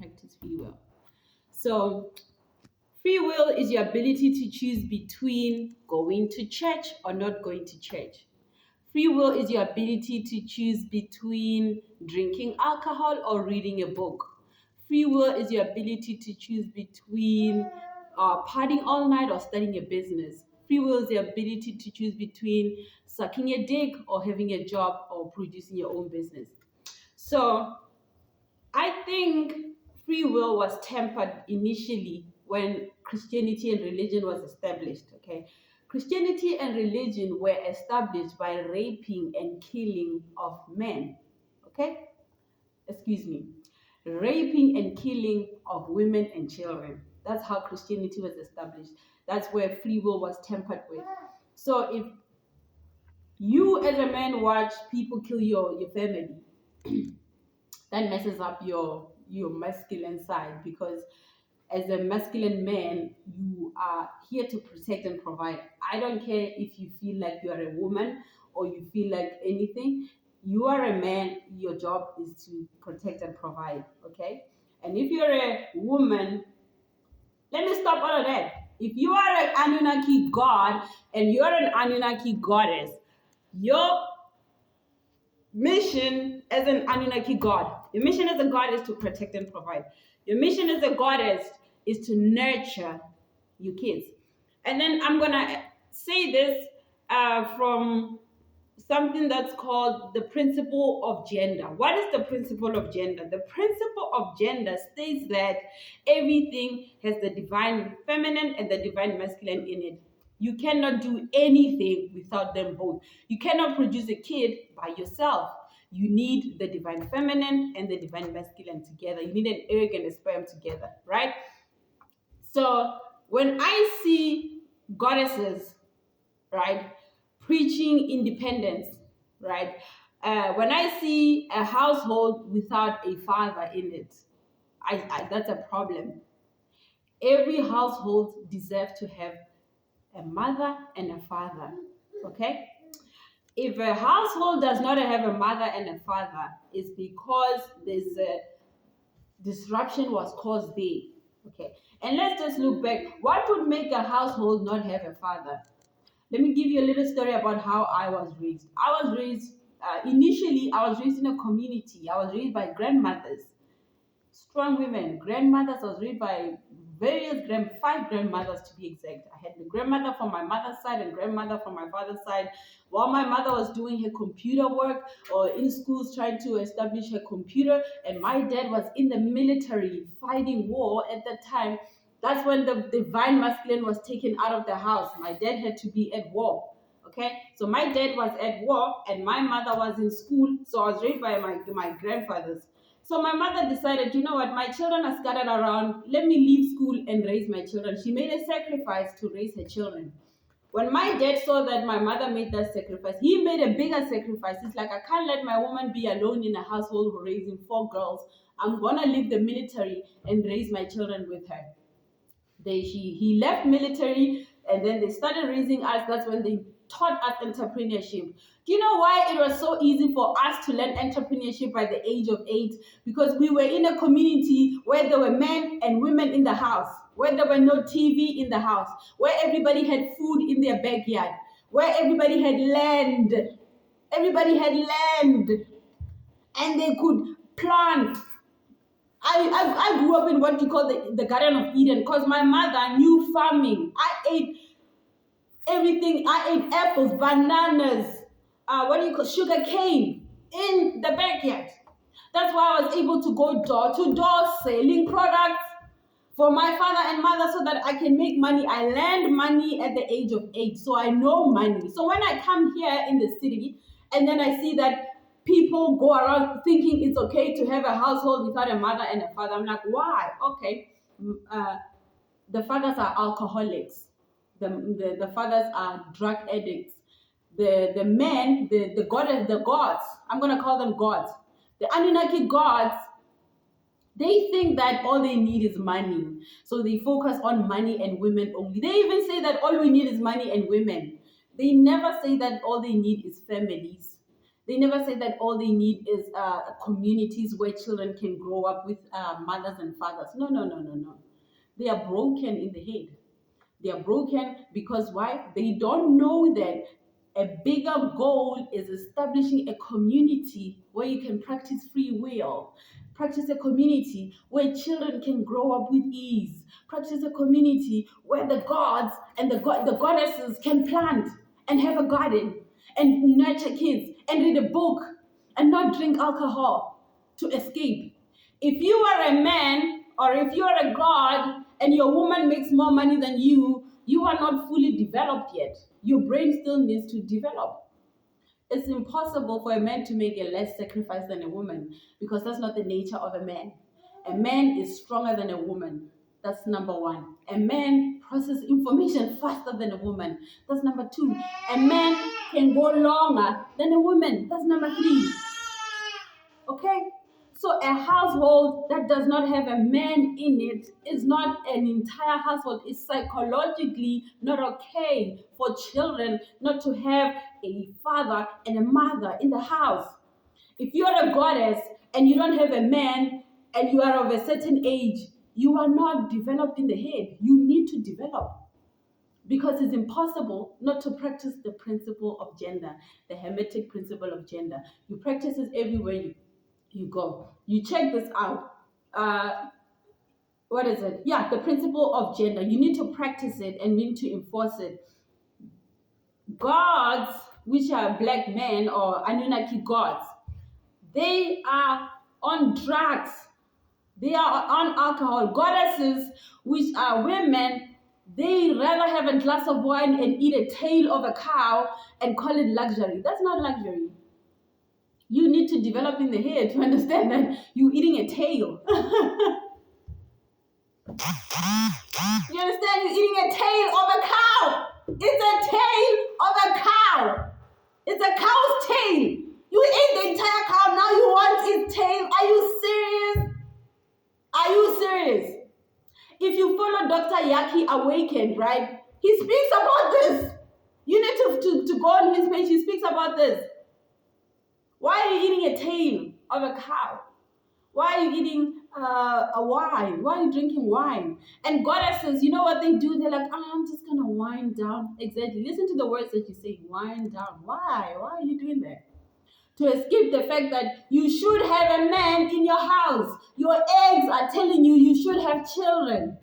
practice free will. So free will is your ability to choose between going to church or not going to church. Free will is your ability to choose between drinking alcohol or reading a book. Free will is your ability to choose between partying all night or studying a business. Free will is the ability to choose between sucking a dick or having a job or producing your own business. So I think free will was tempered initially when Christianity and religion was established, okay? Christianity and religion were established by raping and killing of men, okay? Excuse me. Raping and killing of women and children. That's how Christianity was established. That's where free will was tempered with. So if you as a man watch people kill your family, that messes up your masculine side, because as a masculine man you are here to protect and provide. I don't care if you feel like you are a woman or you feel like anything. You are a man, your job is to protect and provide, okay? And if you're a woman, let me stop all of that. If you are an Anunnaki god and you're an Anunnaki goddess, your mission as an Anunnaki god, your mission as a god is to protect and provide. Your mission as a goddess is to nurture your kids. And then I'm gonna say this from something that's called the principle of gender. What is the principle of gender? The principle of gender states that everything has the divine feminine and the divine masculine in it. You cannot do anything without them both. You cannot produce a kid by yourself. You need the divine feminine and the divine masculine together. You need an egg and a sperm together, right? So when I see goddesses, right, preaching independence, right, when I see a household without a father in it, that's a problem. Every household deserves to have a mother and a father, okay? If a household does not have a mother and a father, it's because there's a disruption was caused there, okay? And let's just look back. What would make a household not have a father? Let me give you a little story about how I was raised. Initially, I was raised in a community. I was raised by grandmothers, strong women. Grandmothers, I was raised by five grandmothers to be exact. I had the grandmother from my mother's side and grandmother from my father's side. While my mother was doing her computer work or in schools trying to establish her computer, and my dad was in the military fighting war at that time. That's when the divine masculine was taken out of the house. My dad had to be at war. Okay, so my dad was at war and my mother was in school. So I was raised by my grandfathers. So my mother decided, you know what, my children are scattered around. Let me leave school and raise my children. She made a sacrifice to raise her children. When my dad saw that my mother made that sacrifice, he made a bigger sacrifice. It's like, I can't let my woman be alone in a household raising 4 girls. I'm gonna leave the military and raise my children with her. He left military and then they started raising us. That's when they taught us entrepreneurship. Do you know why it was so easy for us to learn entrepreneurship by the age of 8? Because we were in a community where there were men and women in the house, where there were no TV in the house, where everybody had food in their backyard, where everybody had land. Everybody had land and they could plant. I grew up in what you call the Garden of Eden because my mother knew farming. I ate everything. I ate apples, bananas, sugar cane in the backyard. That's why I was able to go door to door selling products for my father and mother so that I can make money. I learned money at the age of 8, so I know money. So when I come here in the city and then I see that people go around thinking it's okay to have a household without a mother and a father, I'm like, why? Okay, the fathers are alcoholics. The fathers are drug addicts. The men, the gods, I'm gonna call them gods. The Anunnaki gods, they think that all they need is money. So they focus on money and women only. They even say that all we need is money and women. They never say that all they need is families. They never say that all they need is communities where children can grow up with mothers and fathers. No, no, no, no, no. They are broken in the head. They are broken because why? They don't know that a bigger goal is establishing a community where you can practice free will. Practice a community where children can grow up with ease. Practice a community where the gods and the goddesses can plant and have a garden and nurture kids and read a book and not drink alcohol to escape. If you are a man or if you are a god and your woman makes more money than you are not fully developed yet. Your brain still needs to develop. It's impossible for a man to make a less sacrifice than a woman because that's not the nature of a man. A man is stronger than a woman. That's number one. A man processes information faster than a woman. That's number two. A man can go longer than a woman. That's number three. Okay? So a household that does not have a man in it is not an entire household. It's psychologically not okay for children not to have a father and a mother in the house. If you're a goddess and you don't have a man and you are of a certain age, you are not developed in the head. You need to develop because it's impossible not to practice the principle of gender, the Hermetic Principle of Gender. You practice it everywhere you go. You check this out. What is it? Yeah, the principle of gender. You need to practice it and need to enforce it. Gods, which are black men or Anunnaki gods, they are on drugs. They are on alcohol. Goddesses, which are women, they rather have a glass of wine and eat a tail of a cow and call it luxury. That's not luxury. You need to develop in the head to understand that you're eating a tail. You understand? You're eating a tail of a cow. It's a tail of a cow. It's a cow's tail. You ate the entire cow, now you want its tail. Are you serious? Are you serious? If you follow Dr. Yaki Awakened, right? He speaks about this. You need to go on his page. He speaks about this. Why are you eating a tail of a cow? Why are you eating a wine? Why are you drinking wine? And goddesses, you know what they do? They're like, I'm just going to wind down. Exactly. Listen to the words that you say, wind down. Why? Why are you doing that? To escape the fact that you should have a man in your house. Your eggs are telling you you should have children.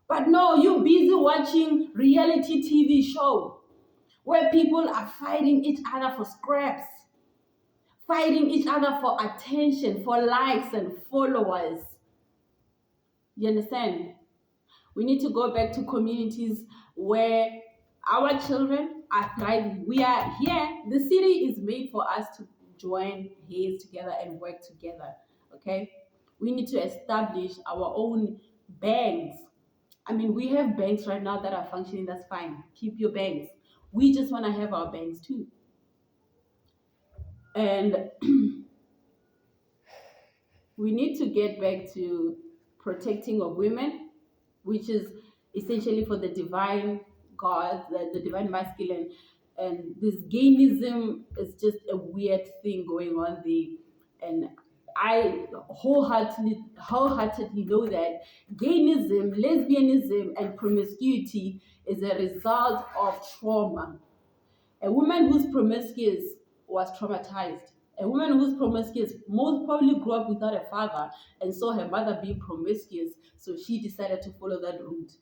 But no, you're busy watching reality TV show where people are fighting each other for scraps, fighting each other for attention, for likes and followers. You understand? We need to go back to communities where our children are thriving. We are here. The city is made for us to join hands together and work together. Okay? We need to establish our own banks. I mean, we have banks right now that are functioning. That's fine. Keep your banks. We just want to have our banks too. And we need to get back to protecting of women, which is essentially for the divine God, the divine masculine. And this gayism is just a weird thing going on there. And I wholeheartedly know that gayism, lesbianism, and promiscuity is a result of trauma. A woman who's promiscuous was traumatized. A woman who's promiscuous most probably grew up without a father and saw her mother being promiscuous, so she decided to follow that route.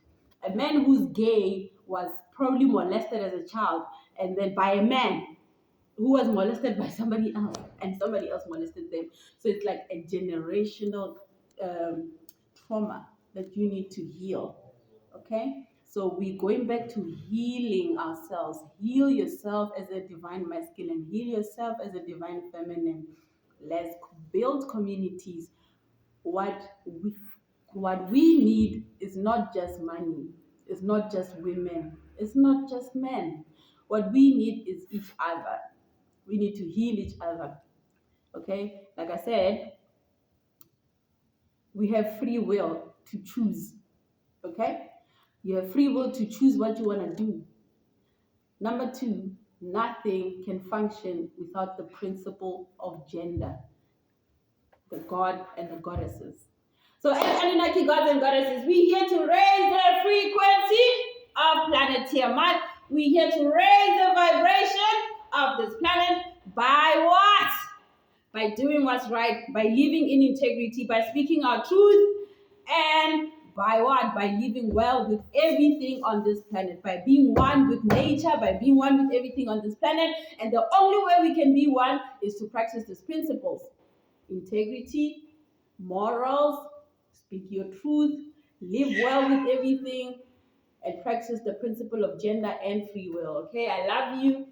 A man who's gay was probably molested as a child and then by a man who was molested by somebody else and somebody else molested them. So it's like a generational trauma that you need to heal. Okay? So we're going back to healing ourselves. Heal yourself as a divine masculine. Heal yourself as a divine feminine. Let's build communities. What we need is not just money. It's not just women. It's not just men. What we need is each other. We need to heal each other. Okay? Like I said, we have free will to choose. Okay? You have free will to choose what you want to do. Number two, nothing can function without the principle of gender, the god and the goddesses. So as Anunnaki gods and goddesses, we're here to raise the frequency of planet Tiamat. We're here to raise the vibration of this planet by what? By doing what's right, by living in integrity, by speaking our truth, and by what? By living well with everything on this planet, by being one with nature, by being one with everything on this planet. And the only way we can be one is to practice these principles: integrity, morals, speak your truth, live well with everything, and practice the principle of gender and free will. Okay, I love you.